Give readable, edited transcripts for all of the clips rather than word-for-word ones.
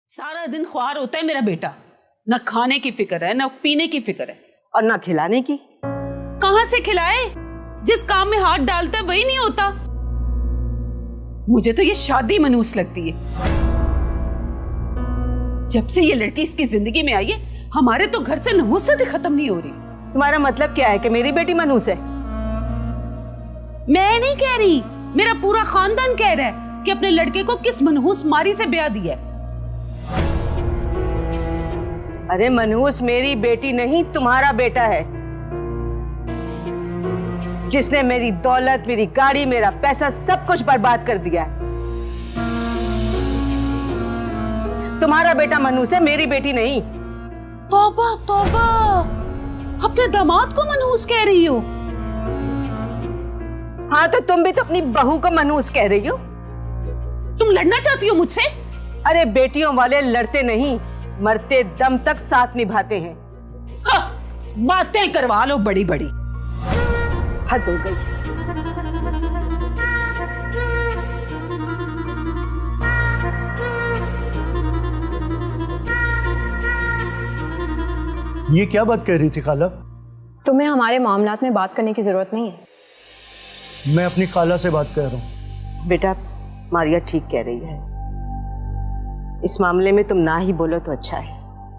सारा दिन ख्वार होता है मेरा बेटा, न खाने की फिक्र है, न पीने की फिक्र है, और ना खिलाने की। कहां से खिलाए? जिस काम में हाथ डालता है वही नहीं होता। मुझे तो ये शादी मनहूस लगती है। जब से ये लड़की इसकी जिंदगी में आई है, हमारे तो घर से नहुसत ही खत्म नहीं हो रही। तुम्हारा मतलब क्या है कि मेरी बेटी मनहूस है? मैं नहीं कह रही, मेरा पूरा खानदान कह रहा है कि अपने लड़के को किस मनहूस मारी से ब्याह दिया है। अरे मनहूस मेरी बेटी नहीं, तुम्हारा बेटा है, जिसने मेरी दौलत, मेरी गाड़ी, मेरा पैसा सब कुछ बर्बाद कर दिया है। तुम्हारा बेटा मनहूस है, मेरी बेटी नहीं। तौबा तौबा, अपने दामाद को मनहूस कह रही हो? हाँ तो तुम भी तो अपनी बहू को मनहूस कह रही हो। तुम लड़ना चाहती हो मुझसे? अरे बेटियों वाले लड़ते नहीं, मरते दम तक साथ निभाते हैं। बातें करवा लो बड़ी बड़ी। हद हो गई। ये क्या बात कह रही थी खाला? तुम्हें हमारे मामलात में बात करने की जरूरत नहीं है। मैं अपनी खाला से बात कर रहा हूँ। बेटा, मारिया ठीक कह रही है, इस मामले में तुम ना ही बोलो तो अच्छा है।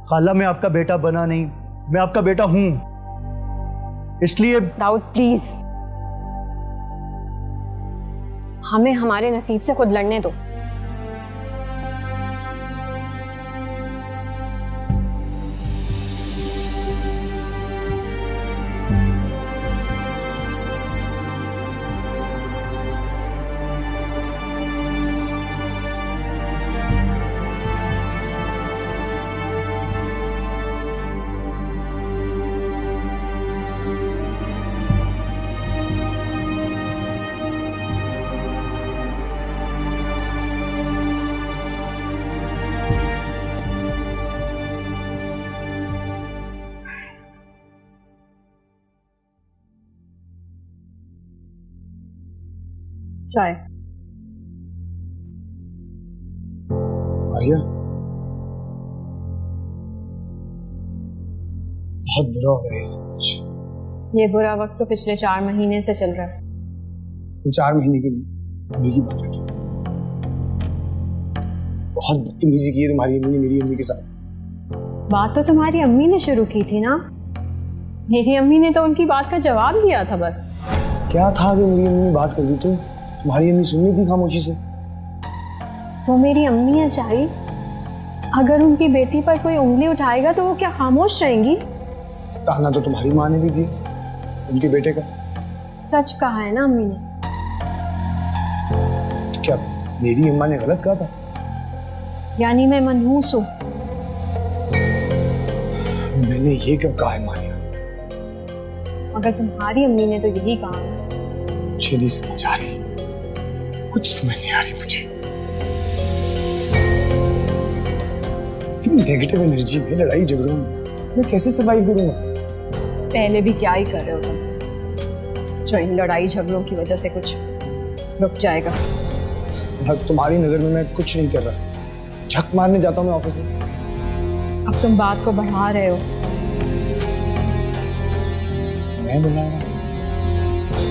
खाला, मैं आपका बेटा बना नहीं, मैं आपका बेटा हूं, इसलिए। दाऊद प्लीज, हमें हमारे नसीब से खुद लड़ने दो। चाय। आर्या, बहुत बुरा हो रहा है ये सब कुछ। ये बुरा वक्त तो पिछले 4 महीने से चल रहा है। ये 4 महीने की नहीं, अभी की बात कर रही हूँ। बहुत बदतमीजी की है तुम्हारी अम्मी ने मेरी अम्मी के साथ। बात तो तुम्हारी अम्मी ने शुरू की थी ना, मेरी अम्मी ने तो उनकी बात का जवाब दिया था बस। क्या था कि मेरी अम्मी ने बात कर दी तो तुम्हारी अम्मी सुन रही थी खामोशी से? वो मेरी अम्मी है शाही, अगर उनकी बेटी पर कोई उंगली उठाएगा तो वो क्या खामोश रहेंगी? ताना तो तुम्हारी माँ ने भी दिया उनके बेटे का। सच कहा है ना अम्मी ने। तो क्या मेरी अम्मा ने गलत कहा था? यानी मैं मनहूस हूँ? मैंने ये कब कहा है मारिया? अगर तुम्हारी अम्मी ने तो यही कहा है। मुझे नहीं समझ आ रही, कुछ समझ नहीं आ रही मुझे। इतनी नेगेटिव एनर्जी में, लड़ाई झगड़ों में मैं कैसे सरवाइव करूंगा? पहले भी क्या ही कर रहे हो तुम, जो इन लड़ाई झगड़ों की वजह से कुछ रुक जाएगा। तुम्हारी नजर में मैं कुछ नहीं कर रहा, झक मारने जाता हूँ मैं ऑफिस में। अब तुम बात को बढ़ा रहे हो। मैं बढ़ा रहा हूँ?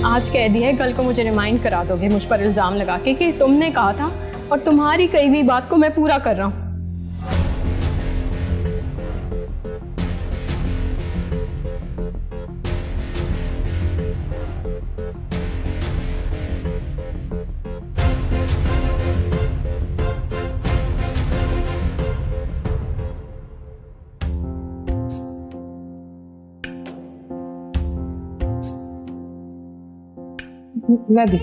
आज कह दिया है, कल को मुझे रिमाइंड करा दोगे मुझ पर इल्जाम लगा के कि तुमने कहा था, और तुम्हारी कही हुई बात को मैं पूरा कर रहा हूँ। मैं भी।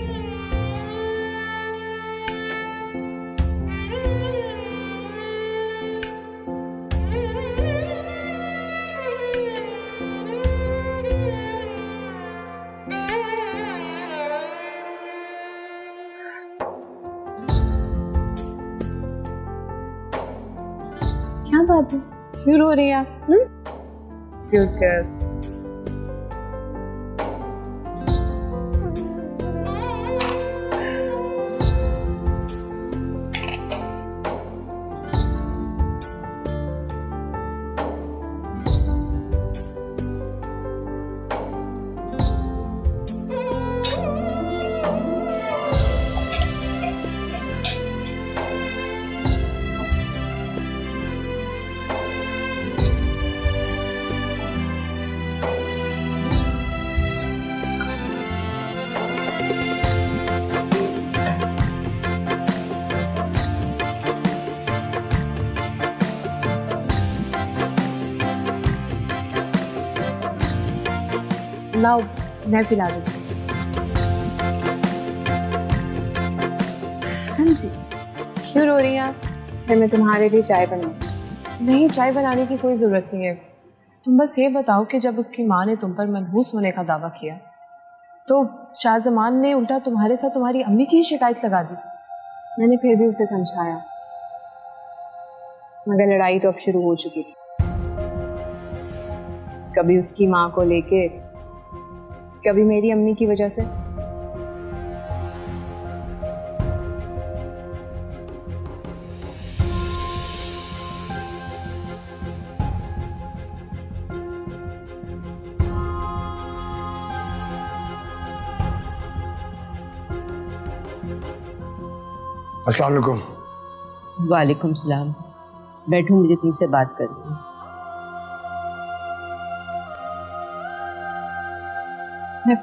क्या बात है, क्यों रो रही है आप? क्यों? लाओ मैं पिला दूँ। हाँ जी, क्यों रो रही हैं आप? फिर मैं तुम्हारे लिए चाय बनाऊँ। नहीं, चाय बनाने की कोई ज़रूरत नहीं है। तुम बस ये बताओ कि जब उसकी माँ ने तुम पर मनहूस होने का दावा किया तो शाहजमान ने उल्टा तुम्हारे साथ तुम्हारी अम्मी की ही शिकायत लगा दी। मैंने फिर भी उसे समझाया, मगर लड़ाई तो अब शुरू हो चुकी थी। कभी उसकी माँ को लेके, कभी मेरी अम्मी की वजह से। अस्सलाम वालेकुम। वालेकुम सलाम। बैठो, मुझे तुमसे बात करनी है। मैं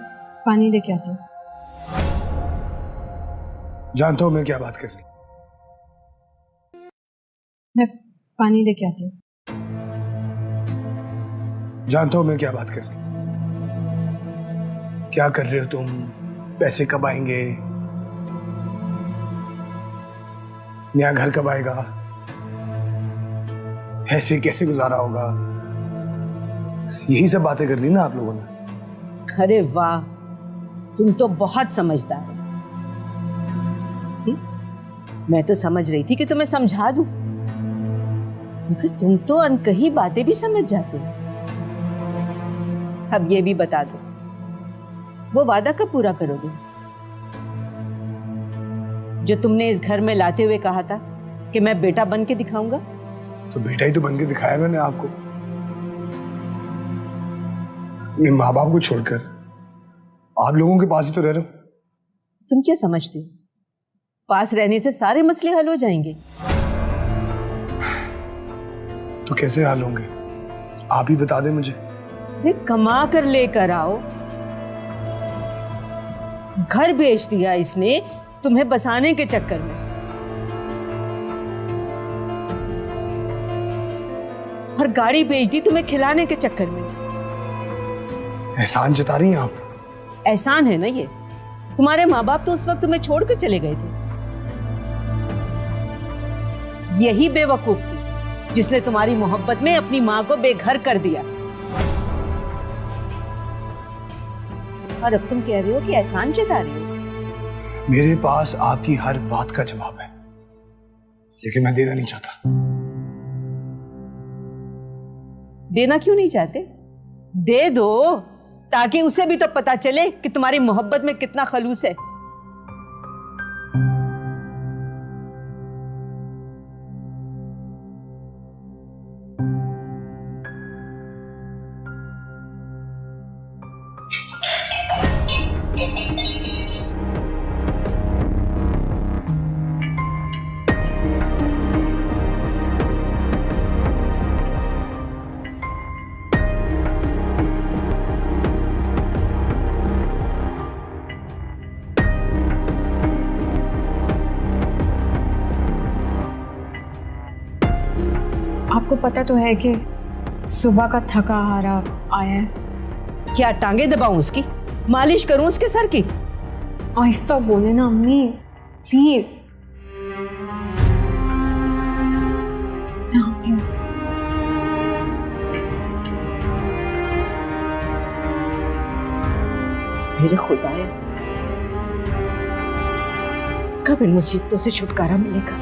पानी लेके आती हूँ। जानता हूँ मैं क्या बात करनी। मैं पानी लेके आती हूँ। जानता हूँ मैं क्या बात करनी। क्या कर रहे हो तुम? पैसे कब आएंगे? नया घर कब आएगा? ऐसे कैसे गुजारा होगा? यही सब बातें कर ली ना आप लोगों ने। अरे वाह, तुम तो बहुत समझदार हो। मैं तो समझ रही थी कि तुम्हें समझा दूं, मगर तुम तो अनकही बातें भी समझ जाते हो। अब ये भी बता दो, वो वादा कब पूरा करोगे जो तुमने इस घर में लाते हुए कहा था कि मैं बेटा बन के दिखाऊंगा? तो बेटा ही तो बन के दिखाया मैंने आपको। अपने माँ बाप को छोड़कर आप लोगों के पास ही तो रह रहा हूं। तुम क्या समझते हो, पास रहने से सारे मसले हल हो जाएंगे? तो कैसे हाल होंगे आप ही बता दें मुझे। अरे कमा कर लेकर आओ। घर बेच दिया इसने तुम्हें बसाने के चक्कर में, और गाड़ी बेच दी तुम्हें खिलाने के चक्कर में। एहसान जता रही हैं आप। एहसान है ना ये? तुम्हारे माँ बाप तो उस वक्त तुम्हें छोड़ कर चले गए थे। यही बेवकूफ थी जिसने तुम्हारी मोहब्बत में अपनी माँ को बेघर कर दिया। और अब तुम कह रहे हो कि एहसान जता रही हो। मेरे पास आपकी हर बात का जवाब है, लेकिन मैं देना नहीं चाहता। देना क्यों नहीं चाहते? दे दो, ताकि उसे भी तो पता चले कि तुम्हारी मोहब्बत में कितना खलूस है। आपको पता तो है कि सुबह का थका हारा आया है। क्या टांगे दबाऊं उसकी, मालिश करूं उसके सर की? आहिस्ता बोले ना अम्मी, प्लीज। मैं आती हूँ। मेरे खुदाया, कब इन मुसीबतों से छुटकारा मिलेगा?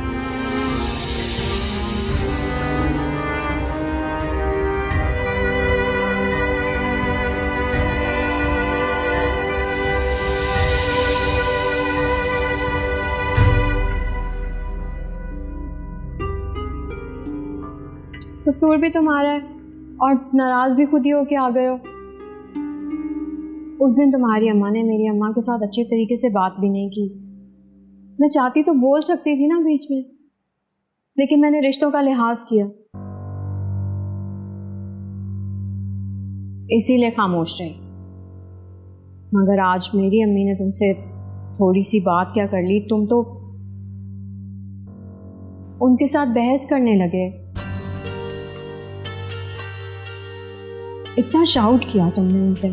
कसूर भी तुम्हारा है और नाराज भी खुद ही होके आ गए हो। उस दिन तुम्हारी अम्मा ने मेरी अम्मा के साथ अच्छे तरीके से बात भी नहीं की। मैं चाहती तो बोल सकती थी ना बीच में, लेकिन मैंने रिश्तों का लिहाज किया, इसीलिए खामोश रही। मगर आज मेरी अम्मी ने तुमसे थोड़ी सी बात क्या कर ली, तुम तो उनके साथ बहस करने लगे। इतना शाउट किया तुमने उन पे।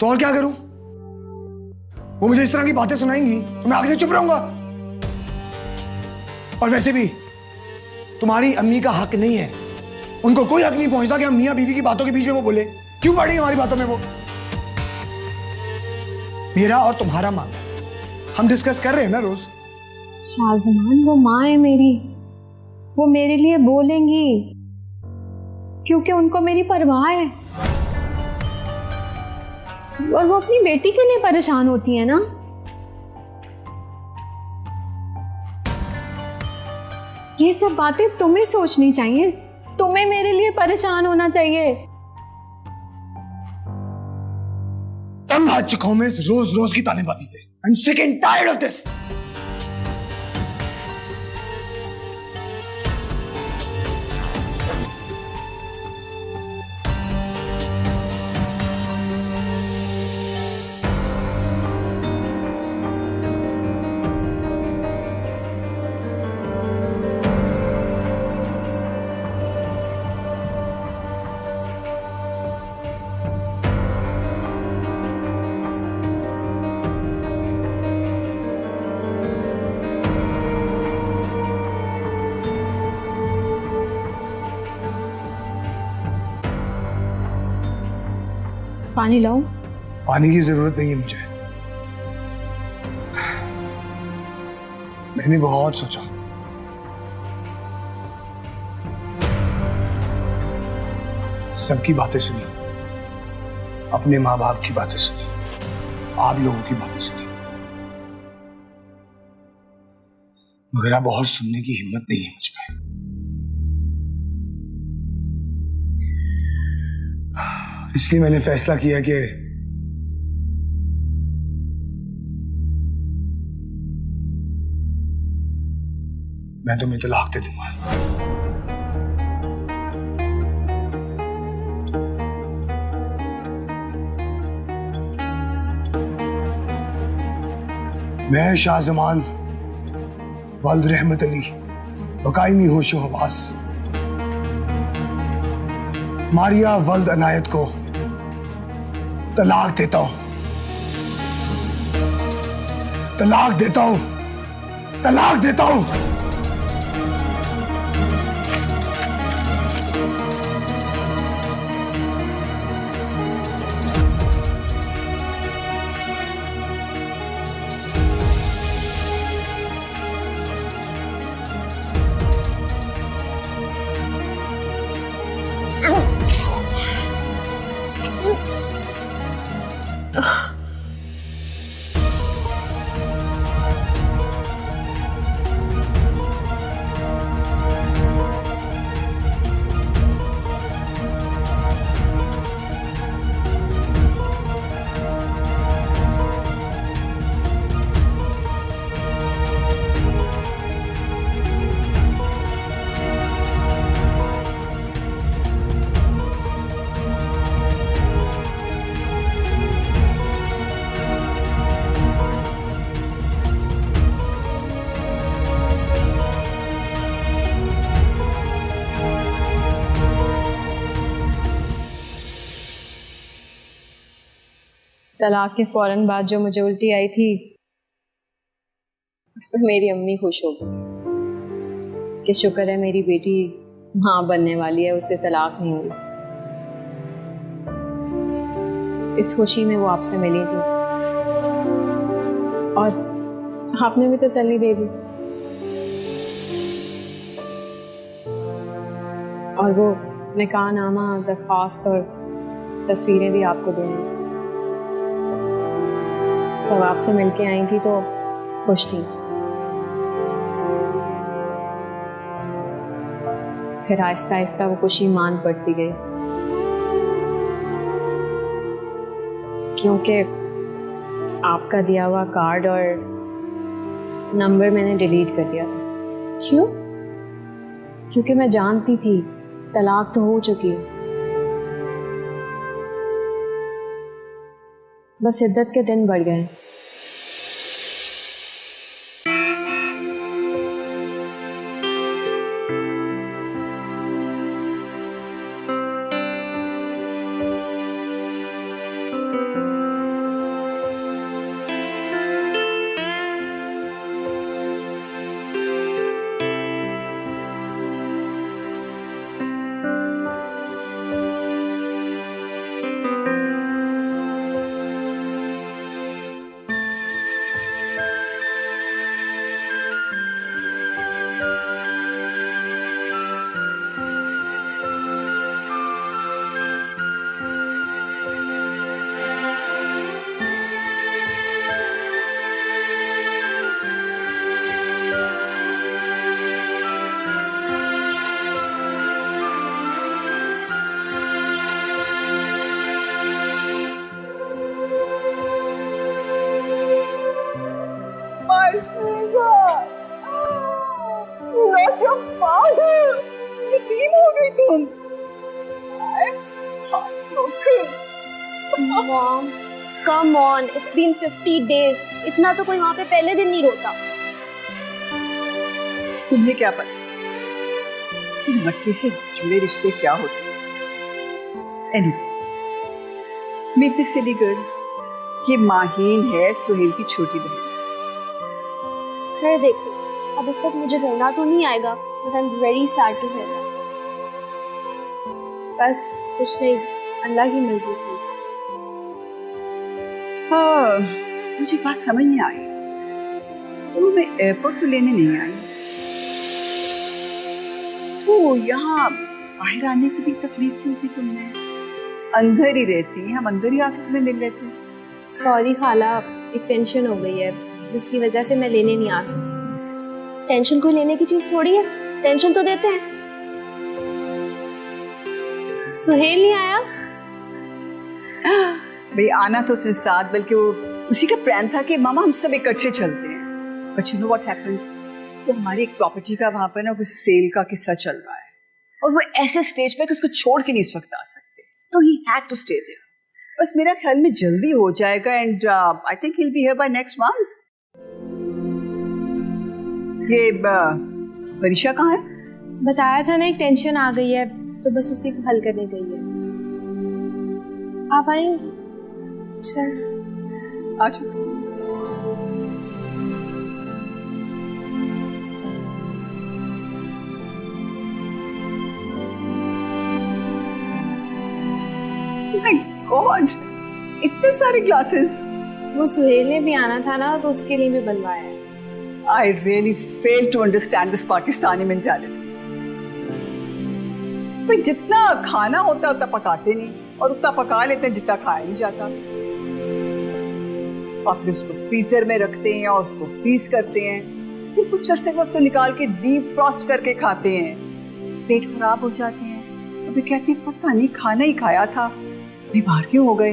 तो और क्या करूं? वो मुझे इस तरह की बातें सुनाएंगी तो मैं आगे से चुप रहूंगा। और वैसे भी तुम्हारी अम्मी का हक नहीं है, उनको कोई हक नहीं पहुंचता कि हम मियां बीवी की बातों के बीच में वो बोले। क्यों पड़ रही है हमारी बातों में वो? मेरा और तुम्हारा मामला हम डिस्कस कर रहे हैं ना रोज। शाहजमान, वो माँ है मेरी, वो मेरे लिए बोलेंगी क्योंकि उनको मेरी परवाह है, और वो अपनी बेटी के लिए परेशान होती है ना। ये सब बातें तुम्हें सोचनी चाहिए, तुम्हें मेरे लिए परेशान होना चाहिए। तंग आ चुका हूं मैं इस रोज रोज की तानेबाजी से। I am sick and tired of this. पानी लाऊं? पानी की जरूरत नहीं है मुझे। मैंने बहुत सोचा, सबकी बातें सुनी, अपने माँ बाप की बातें सुनी, आप लोगों की बातें सुनी, मगर अब और सुनने की हिम्मत नहीं है मुझ में। इसलिए मैंने फैसला किया कि मैं तुम्हें तलाक दे दूंगा। मैं शाहजमान वल्द रहमत अली बकायमी होशो हवास मारिया वल्द अनायत को तलाक देता हूं, तलाक देता हूं, तलाक देता हूं। तलाक के फौरन बाद जो मुझे उल्टी आई थी, उसमें मेरी अम्मी खुश हो गई कि शुक्र है मेरी बेटी माँ बनने वाली है, उसे तलाक नहीं हुई। इस खुशी में वो आपसे मिली थी और आपने भी तसल्ली दे दी, और वो निकाहनामा, दरख्वास्त और तस्वीरें भी आपको देंगी। जब आपसे मिलके आई थी तो खुश थी, फिर आहिस्ता आहिस्ता वो खुशी मान पड़ती गई, क्योंकि आपका दिया हुआ कार्ड और नंबर मैंने डिलीट कर दिया था। क्यों? क्योंकि मैं जानती थी तलाक तो हो चुकी है, बस इद्दत के दिन बढ़ गए। Mom come on, it's been 50 days. इतना तो कोई वहाँ पे पहले दिन नहीं रोता। तुम्हें क्या पता कि मट्टी से जुड़े रिश्ते क्या होते हैं? Anyway, make this silly girl. ये माहीन है सुहेल की छोटी बहन। फिर देखो, अब इस वक्त मुझे रोना तो नहीं आएगा, but I am very sad to hear that. बस कुछ नहीं, अल्लाह की मर्जी थी। हाँ, मुझे एक बात समझ नहीं आई। तुम मैं एयरपोर्ट तो लेने नहीं आई, तो यहाँ बाहर आने की भी तकलीफ क्यों की तुमने? अंदर ही रहती, हम अंदर ही आके तुम्हें मिल लेते। सॉरी खाला, एक टेंशन हो गई है जिसकी वजह से मैं लेने नहीं आ सकी। टेंशन कोई लेने की चीज थोड़ी है, टेंशन तो देते हैं। सुहेल नहीं आया? भाई आना तो उसने साथ, बल्कि वो उसी का प्लान था कि मामा हम सब इकट्ठे चलते हैं। But you know what happened, तो हमारी एक प्रॉपर्टी का वहां पर ना कुछ सेल का किस्सा चल रहा है, और वो ऐसे स्टेज पे कि उसको छोड़ के नहीं इस वक्त आ सकते, तो he had to stay there. बस मेरा ख्याल में जल्दी हो जाएगा, and I think he will be here by next month. ये फरीशा कहाँ है? बताया था ना, एक टेंशन आ गई है तो बस उसी को हल करने गई है। आप आएंगी? चल आज गॉड, इतने सारे ग्लासेस। वो सुहेल ने भी आना था ना, तो उसके लिए भी बनवाया है। I really fail to understand this Pakistani mentality. भाई जितना खाना होता है उतना पकाते नहीं, और उतना पका लेते हैं जितना खाया नहीं जाता। और फिर उसको फ्रीजर में रखते हैं और उसको फ्रीज करते हैं, फिर कुछ अरसे में उसको निकाल के डीप फ्रॉस्ट करके खाते हैं। पेट खराब हो जाते हैं, अभी कहते हैं पता नहीं खाना ही खाया था, बीमार क्यों हो गए।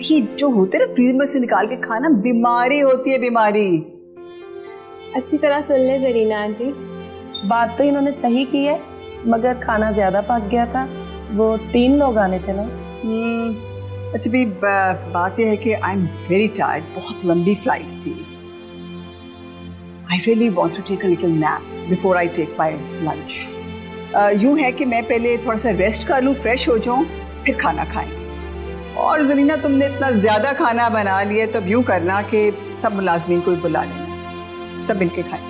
ये जो होते हैं ना फ्रीजर में से निकाल के खाना, बीमारी होती है, बीमारी। अच्छी तरह सुन ले जरीना आंटी। बात तो इन्होंने सही की है, मगर खाना ज्यादा पक गया था। वो 3 लोग आने थे ना। अच्छा भी बात यह है कि आई एम वेरी टायर्ड, बहुत लंबी फ्लाइट थी। I really want to take a little nap before I take my lunch. यूं है कि मैं पहले थोड़ा सा रेस्ट कर लूं, फ्रेश हो जाऊं, फिर खाना खाएं। और जरीना, तुमने इतना ज्यादा खाना बना लिया, तब यूं करना कि सब मुलाजमीन को बुला लेना, सब मिलके खाएं।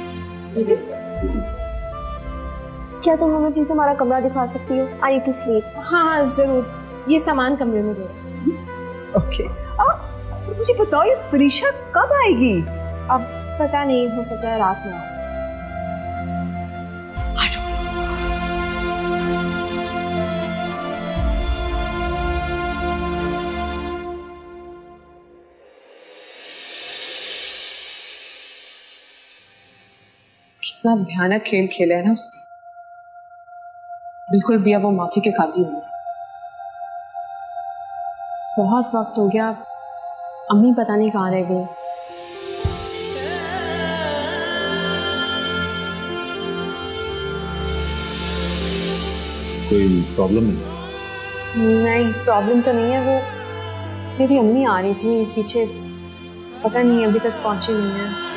क्या तुम हमें प्लीज हमारा कमरा दिखा सकती हो? I need to sleep. हाँ हाँ जरूर, ये सामान कमरे में दो। ओके। मुझे बताओ ये फरीशा कब आएगी? अब पता नहीं, हो सकता है रात में आ जाए। कितना भयानक खेल खेला है ना उसने। बिल्कुल भी अब वो माफी के काबिल नहीं। बहुत वक्त हो गया, अम्मी पता नहीं कहाँ रह गई। कोई प्रॉब्लम नहीं? नहीं, प्रॉब्लम तो नहीं है। वो मेरी अम्मी आ रही थी पीछे, पता नहीं अभी तक पहुंची नहीं है।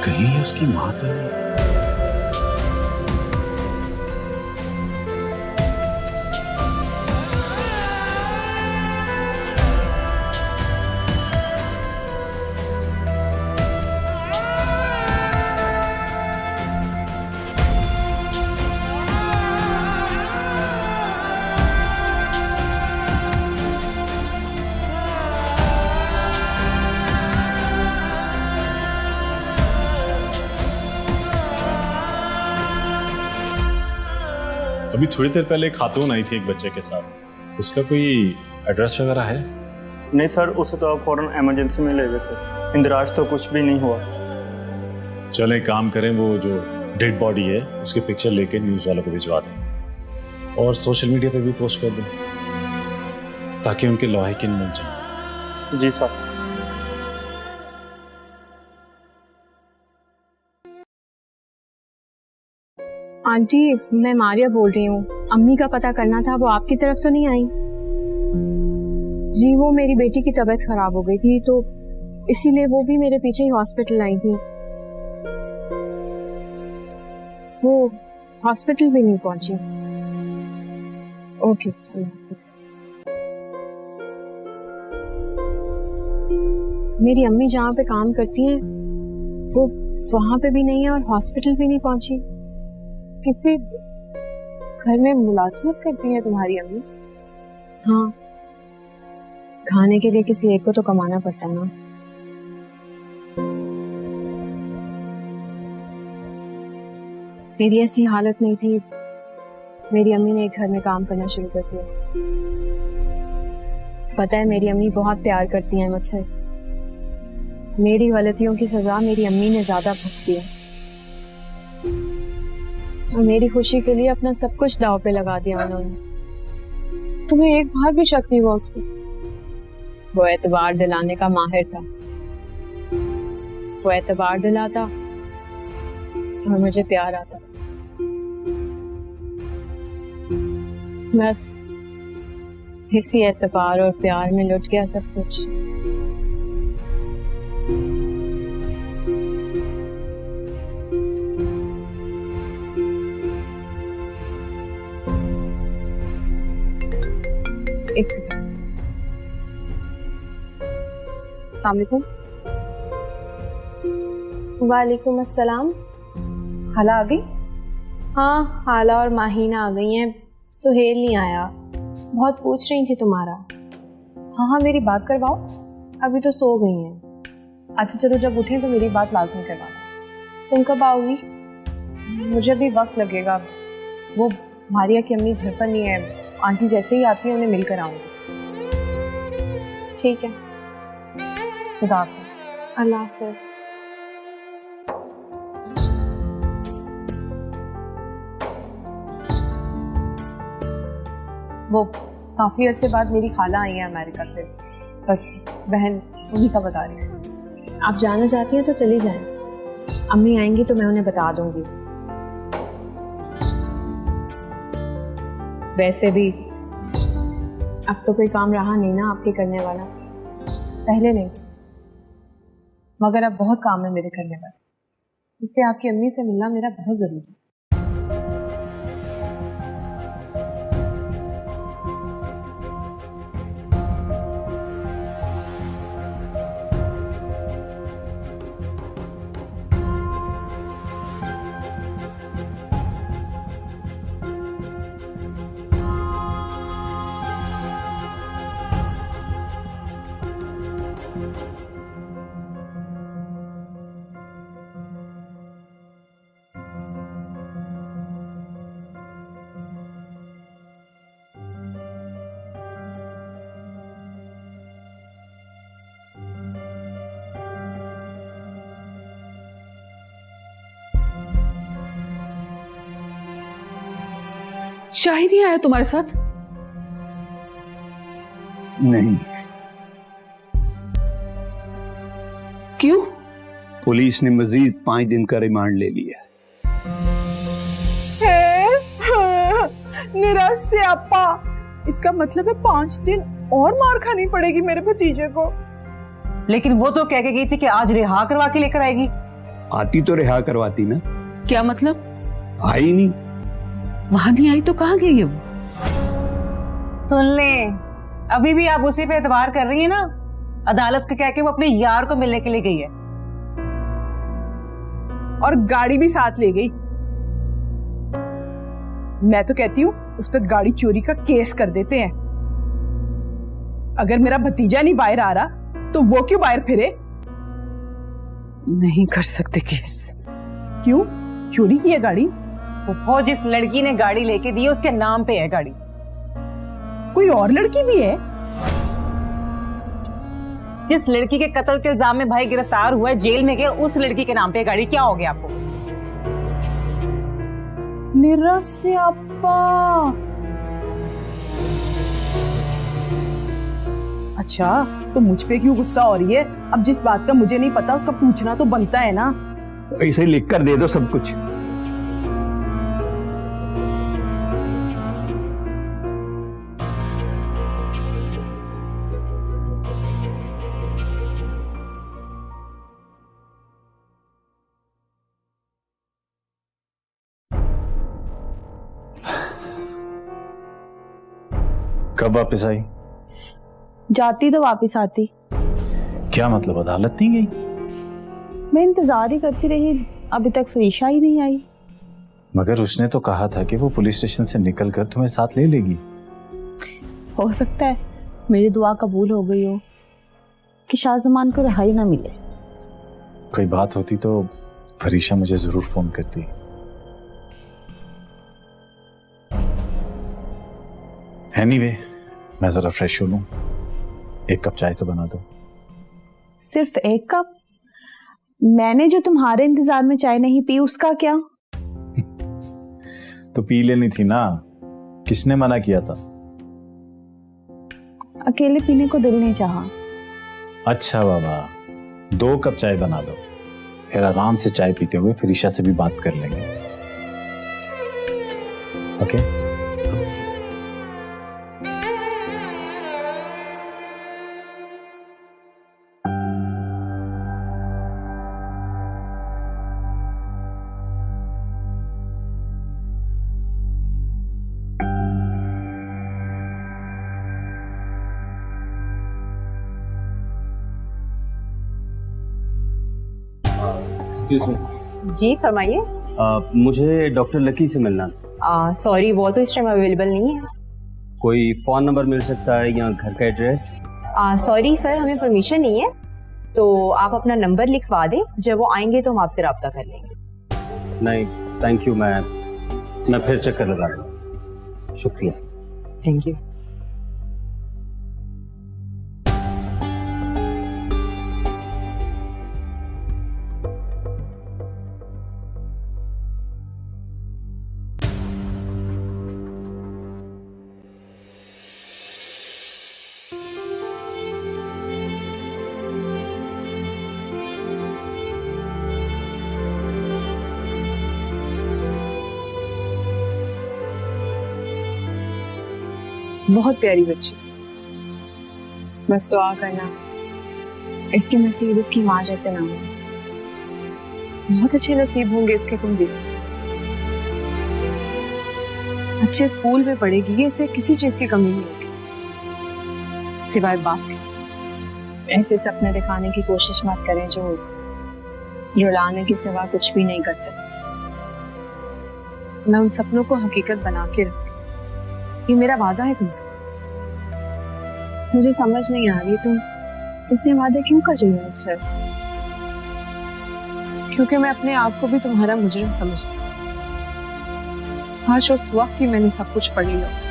कहीं उसकी माँ तो नहीं? अभी थोड़ी देर पहले एक खातून आई थी एक बच्चे के साथ, उसका कोई एड्रेस वगैरह है? नहीं सर, उसे तो आप फौरन इमरजेंसी में ले गए थे। इंदिराज तो कुछ भी नहीं हुआ। चलें काम करें, वो जो डेड बॉडी है उसकी पिक्चर लेके न्यूज़ वालों को भिजवा दें और सोशल मीडिया पे भी पोस्ट कर दें ताकि उनके लौहे किन मिल जाए। जी साहब। आंटी, मैं मारिया बोल रही हूँ। अम्मी का पता करना था, वो आपकी तरफ तो नहीं आई? जी, वो मेरी बेटी की तबीयत खराब हो गई थी तो इसीलिए वो भी मेरे पीछे ही हॉस्पिटल आई थी। वो हॉस्पिटल भी नहीं पहुंची। ओके, अल्लाह हाफिज़। मेरी अम्मी जहाँ पे काम करती हैं वो वहां पे भी नहीं है और हॉस्पिटल भी नहीं पहुंची। किसी घर में मुलाजमत करती है तुम्हारी अम्मी? हाँ, खाने के लिए किसी एक को तो कमाना पड़ता है ना। मेरी ऐसी हालत नहीं थी, मेरी अम्मी ने एक घर में काम करना शुरू कर दिया। पता है, मेरी अम्मी बहुत प्यार करती हैं मुझसे। मेरी गलतियों की सजा मेरी अम्मी ने ज्यादा भुगती है और मेरी खुशी के लिए अपना सब कुछ दांव पे लगा दिया उन्होंने। तुम्हें एक बार भी शक नहीं हुआ उस पर? वो एतबार दिलाने का माहिर था। वो एतबार दिलाता और मुझे प्यार आता। बस इसी एतबार और प्यार में लुट गया सब कुछ। एक सेकंड। अस्सलाम वालेकुम। वालेकुम अस्सलाम। खाला आ गई? हाँ, खाला और माहीना आ गई हैं। सुहेल नहीं आया, बहुत पूछ रही थी तुम्हारा। हाँ, मेरी बात करवाओ। अभी तो सो गई हैं। अच्छा चलो, जब उठें तो मेरी बात लाजमी करवाना। तुम कब आओगी? मुझे भी वक्त लगेगा। वो मारिया की अम्मी घर पर नहीं है, आंटी जैसे ही आती है उन्हें मिलकर आऊंगी। ठीक है, खुदा हाफिज़। अल्लाह हाफ़िज़। वो काफी अरसे बाद मेरी खाला आई है अमेरिका से, बस बहन उन्हीं का बता रही थी। आप जाना चाहती हैं तो चली जाएं। अम्मी आएंगी तो मैं उन्हें बता दूंगी। वैसे भी अब तो कोई काम रहा नहीं ना आपके करने वाला। पहले नहीं, मगर अब बहुत काम है मेरे करने वाला, इसलिए आपकी अम्मी से मिलना मेरा बहुत जरूरी है। शाहिद ही आया तुम्हारे साथ? नहीं। क्यों? पुलिस ने मजीद 5 दिन का रिमांड ले लिया। निराश से अपा, इसका मतलब है 5 दिन और मार खानी पड़ेगी मेरे भतीजे को। लेकिन वो तो कह के गई थी कि आज रिहा करवा के लेकर आएगी। आती तो रिहा करवाती ना। क्या मतलब? आई नहीं। वहां नहीं आई तो कहाँ गई है वो? सुन ले, अभी भी आप उसी पे एतबार कर रही है ना। अदालत के कह के वो अपने यार को मिलने के लिए गई है और गाड़ी भी साथ ले गई। मैं तो कहती हूँ उस पर गाड़ी चोरी का केस कर देते हैं। अगर मेरा भतीजा नहीं बाहर आ रहा तो वो क्यों बाहर फिरे? नहीं कर सकते केस। क्यों? चोरी की है गाड़ी? वो जिस लड़की ने गाड़ी लेके दी है उसके नाम पे है गाड़ी। कोई और लड़की भी है? जिस लड़की के कत्ल के इल्जाम में भाई गिरफ्तार हुआ है, जेल में गया, उस लड़की के नाम पे गाड़ी। क्या हो गया आपको? निराश से अपा। अच्छा, तो मुझ पे क्यों गुस्सा हो रही है? अब जिस बात का मुझे नहीं पता उसका पूछना तो बनता है ना। इसे लिख कर दे दो सब कुछ। कब वापस आई? जाती तो वापस आती। क्या मतलब, अदालत नहीं गई? मैं इंतजार ही करती रही, अभी तक फरीशा ही नहीं आई। मगर उसने तो कहा था कि वो पुलिस स्टेशन से निकलकर तुम्हें साथ ले लेगी। हो सकता है मेरी दुआ कबूल हो गई हो कि शाहजमान को रिहाई ना मिले। कोई बात होती तो फरीशा मुझे जरूर फोन करती। एनीवे, मैं जरा फ्रेश हो लूं, एक कप चाय तो बना दो। सिर्फ एक कप? मैंने जो तुम्हारे इंतजार में चाय नहीं पी उसका क्या? तो पी लेनी थी ना, किसने मना किया था? अकेले पीने को दिल नहीं चाहा। अच्छा बाबा, 2 कप चाय बना दो, फिर आराम से चाय पीते हुए फरीशा से भी बात कर लेंगे। ओके? जी फरमाइए। मुझे डॉक्टर लकी से मिलना था। सॉरी, वो तो इस टाइम अवेलेबल नहीं है। कोई फोन नंबर मिल सकता है या घर का एड्रेस? सॉरी सर, हमें परमिशन नहीं है, तो आप अपना नंबर लिखवा दें, जब वो आएंगे तो हम आपसे रब्ता कर लेंगे। नहीं थैंक यू, मैं फिर चक्कर लगा लूँगा। शुक्रिया। Thank you. बहुत प्यारी बच्ची, बस दुआ करना इसके नसीब इसकी माँ जैसे ना हो। बहुत अच्छे नसीब होंगे इसके तुम भी। अच्छे स्कूल में पढ़ेगी, इसे किसी चीज की कमी नहीं होगी सिवाय बाप के। ऐसे सपने दिखाने की कोशिश मत करें जो रुलाने के सिवा कुछ भी नहीं करते। मैं उन सपनों को हकीकत बना के रखूंगी, ये मेरा वादा है तुमसे। मुझे समझ नहीं आ रही तुम इतने वादे क्यों कर रही हो मुझसे? क्योंकि मैं अपने आप को भी तुम्हारा मुजरिम समझती हूँ। काश उस वक्त ही मैंने सब कुछ पढ़ लिया होता।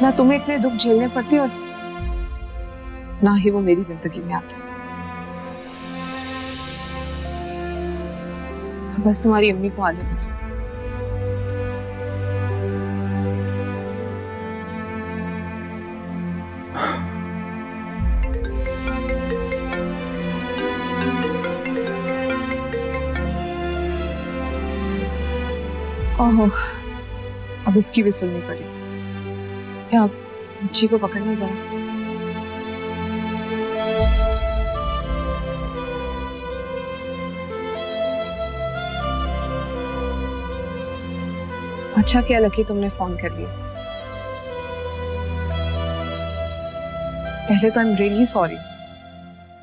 ना तुम्हें इतने दुख झेलने पड़ते और ना ही वो मेरी जिंदगी में आते। बस तुम्हारी अम्मी को आने दो। ओहो, अब इसकी भी सुननी पड़ी। क्या आप बच्ची को पकड़ना जरा। अच्छा क्या लकी तुमने फोन कर लिया। पहले तो आई एम रियली सॉरी।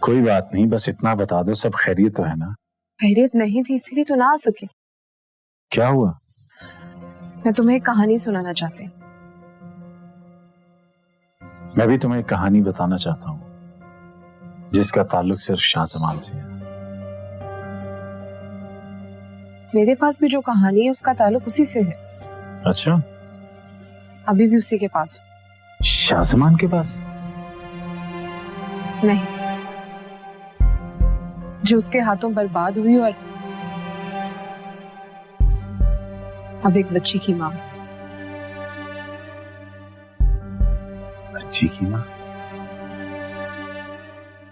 कोई बात नहीं, बस इतना बता दो सब खैरियत तो है ना? खैरियत नहीं थी इसीलिए तो ना आ सके। क्या हुआ? मैं तुम्हें एक कहानी सुनाना चाहती हूँ। मैं भी तुम्हें एक कहानी बताना चाहता हूँ जिसका ताल्लुक सिर्फ शाहजमान से है। मेरे पास भी जो कहानी है उसका ताल्लुक उसी से है। अच्छा, अभी भी उसी के पास हूँ। शाहजमान के पास? नहीं, जो उसके हाथों बर्बाद हुई और अब एक बच्ची की मां। बच्ची की माँ?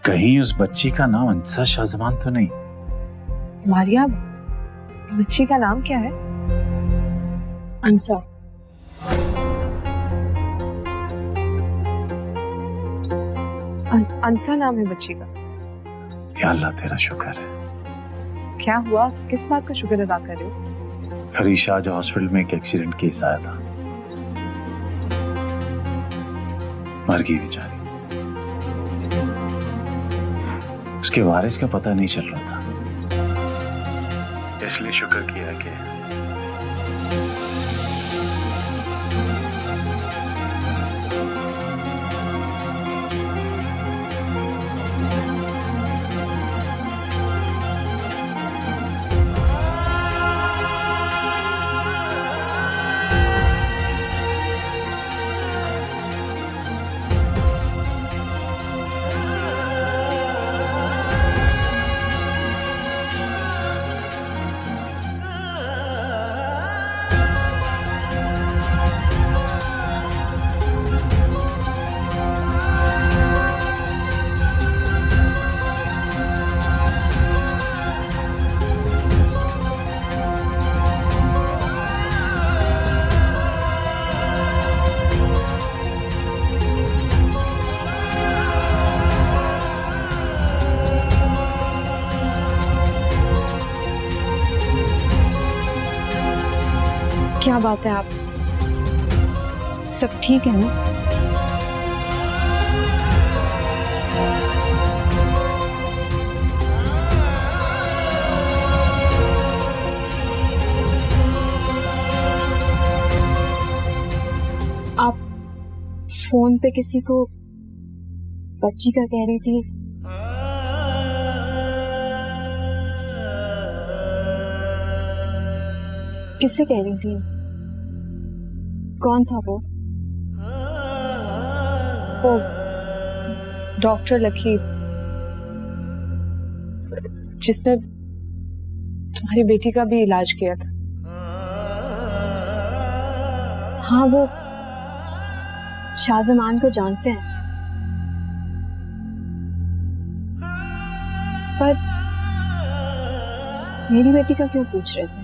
कहीं उस बच्ची का नाम अंसा शाहजमान तो नहीं? मारिया, बच्ची का नाम क्या है? अंसा। अंसा नाम है बच्ची का। या अल्लाह तेरा शुक्र है। क्या हुआ? किस बात का शुक्र अदा कर रहे हो? फरीशा जो हॉस्पिटल में एक एक्सीडेंट केस आया था, मर गई बेचारी। उसके वारिस का पता नहीं चल रहा था, इसलिए शुक्र किया कि क्या बात है, आप सब ठीक है ना? आप फोन पे किसी को बच्ची का कह रही थी। किससे कह रही थी? कौन था वो? डॉक्टर लकी, जिसने तुम्हारी बेटी का भी इलाज किया था। हाँ, वो शाहजमान को जानते हैं, पर मेरी बेटी का क्यों पूछ रहे थे?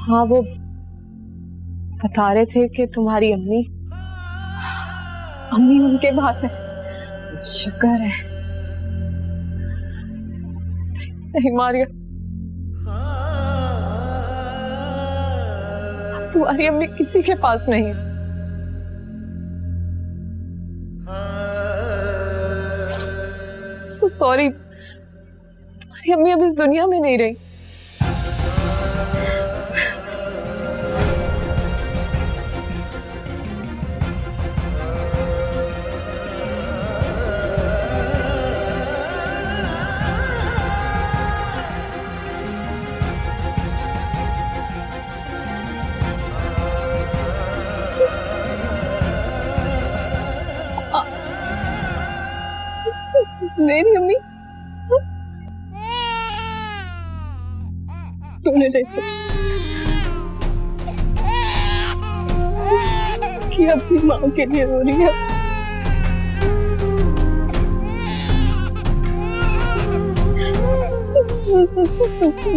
हाँ, वो बता रहे थे कि तुम्हारी अम्मी उनके पास है। शुक्र है। नहीं मारिया, तुम्हारी अम्मी किसी के पास नहीं है। So sorry, तुम्हारी अम्मी अब इस दुनिया में नहीं रही। मेरी अम्मी तूने जैसे कि अपनी माँ के लिए रो रही है।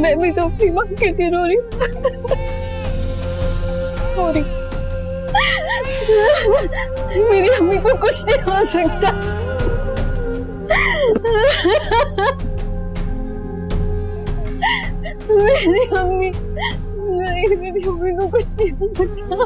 मैं भी तो अपनी माँ के लिए रो रही हूँ। सॉरी, मेरी अम्मी को कुछ नहीं हो सकता। मेरी अम्मी नहीं, मेरी अम्मी को कुछ नहीं हो सकता।